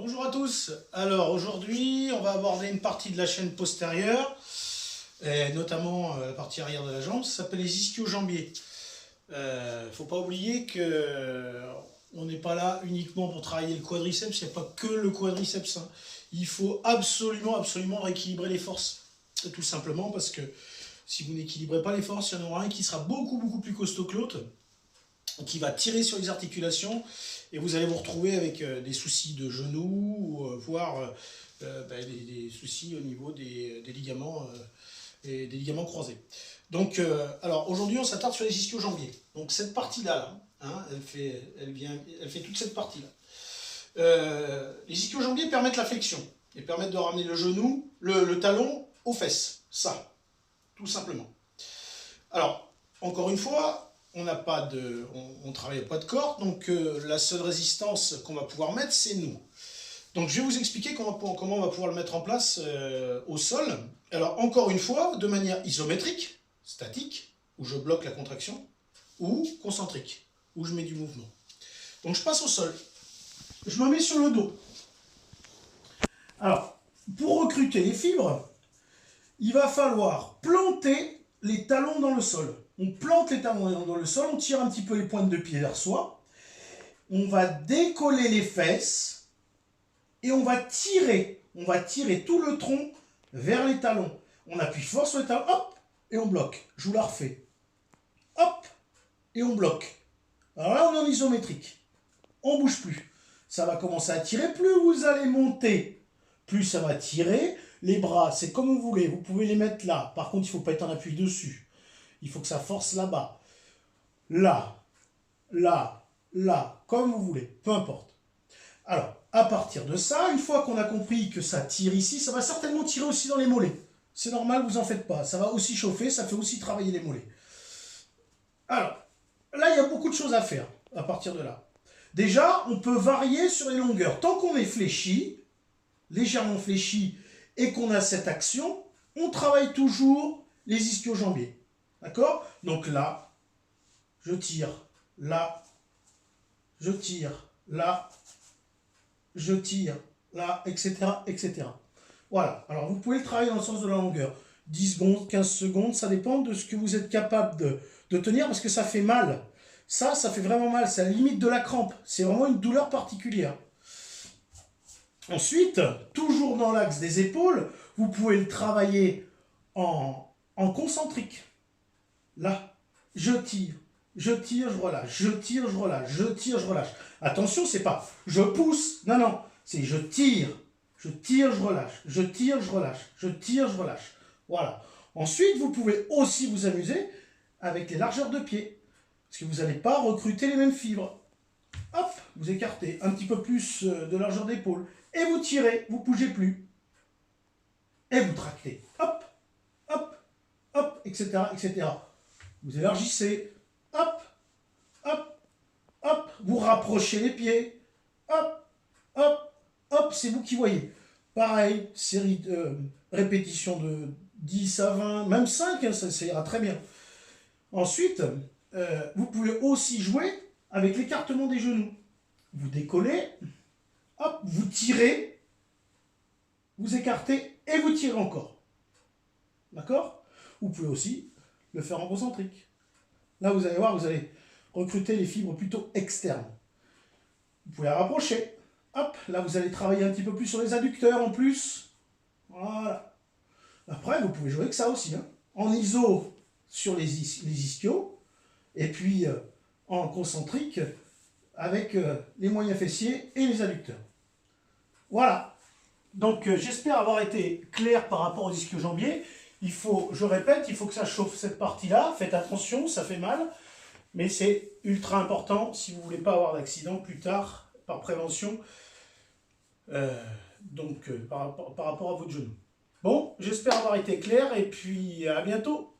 Bonjour à tous. Alors aujourd'hui, on va aborder une partie de la chaîne postérieure, et notamment la partie arrière de la jambe. Ça s'appelle les ischio-jambiers. Faut pas oublier que on n'est pas là uniquement pour travailler le quadriceps. Il n'y a pas que le quadriceps, hein. Il faut absolument rééquilibrer les forces. Tout simplement parce que si vous n'équilibrez pas les forces, il y en aura un qui sera beaucoup plus costaud que l'autre, qui va tirer sur les articulations, et vous allez vous retrouver avec des soucis de genoux, voire des soucis au niveau des ligaments et des ligaments croisés. Donc, alors aujourd'hui, on s'attarde sur les ischio-jambiers. Donc cette partie-là, hein, elle fait toute cette partie-là. Les ischio-jambiers permettent la flexion et permettent de ramener le genou, le talon aux fesses. Ça, tout simplement. Alors, encore une fois, on n'a pas de, on travaille au poids de corps, donc la seule résistance qu'on va pouvoir mettre, c'est nous. Donc je vais vous expliquer comment on va pouvoir le mettre en place au sol. Alors encore une fois, de manière isométrique, statique, où je bloque la contraction, ou concentrique, où je mets du mouvement. Donc je passe au sol. Je me mets sur le dos. Alors, pour recruter les fibres, il va falloir planter les talons dans le sol. On plante les talons dans le sol, on tire un petit peu les pointes de pied vers soi. On va décoller les fesses et on va tirer. On va tirer tout le tronc vers les talons. On appuie fort sur les talons, hop, et on bloque. Je vous la refais. Hop, et on bloque. Alors là, on est en isométrique. On ne bouge plus. Ça va commencer à tirer. Plus vous allez monter, plus ça va tirer. Les bras, c'est comme vous voulez. Vous pouvez les mettre là. Par contre, il ne faut pas être en appui dessus. Il faut que ça force là-bas. Là, comme vous voulez. Peu importe. Alors, à partir de ça, une fois qu'on a compris que ça tire ici, ça va certainement tirer aussi dans les mollets. C'est normal, vous en faites pas. Ça va aussi chauffer, ça fait aussi travailler les mollets. Alors, là, il y a beaucoup de choses à faire à partir de là. Déjà, on peut varier sur les longueurs. Tant qu'on est fléchi, légèrement fléchi, et qu'on a cette action, on travaille toujours les ischio-jambiers. D'accord? Donc là, je tire, là, je tire, là, je tire, là, etc., etc. Voilà. Alors, vous pouvez le travailler dans le sens de la longueur. 10 secondes, 15 secondes, ça dépend de ce que vous êtes capable de tenir, parce que ça fait mal. Ça fait vraiment mal. C'est à la limite de la crampe. C'est vraiment une douleur particulière. Ensuite, toujours dans l'axe des épaules, vous pouvez le travailler en concentrique. Là, je tire, je relâche, je tire, je relâche, je tire, je relâche. Attention, c'est pas je pousse, non, non, c'est je tire, je relâche, je tire, je relâche, je tire, je relâche. Voilà. Ensuite, vous pouvez aussi vous amuser avec les largeurs de pied, parce que vous n'allez pas recruter les mêmes fibres. Hop, vous écartez un petit peu plus de largeur d'épaule, et vous tirez, vous ne bougez plus. Et vous tractez. Hop, hop, hop, etc., etc. Vous élargissez, hop, hop, hop, vous rapprochez les pieds, hop, hop, hop, c'est vous qui voyez. Pareil, série de répétitions de 10 à 20, même 5, hein, ça ira très bien. Ensuite, vous pouvez aussi jouer avec l'écartement des genoux. Vous décollez, hop, vous tirez, vous écartez et vous tirez encore. D'accord? Vous pouvez aussi le faire en concentrique. Là, vous allez voir, vous allez recruter les fibres plutôt externes. Vous pouvez la rapprocher. Hop, là, vous allez travailler un petit peu plus sur les adducteurs en plus. Voilà. Après, vous pouvez jouer avec ça aussi, hein. En iso sur les ischios, et puis en concentrique avec les moyens fessiers et les adducteurs. Voilà. Donc, j'espère avoir été clair par rapport aux ischio-jambiers. Il faut, je répète, il faut que ça chauffe cette partie-là. Faites attention, ça fait mal. Mais c'est ultra important si vous ne voulez pas avoir d'accident plus tard, par prévention, par rapport à votre genou. Bon, j'espère avoir été clair et puis à bientôt.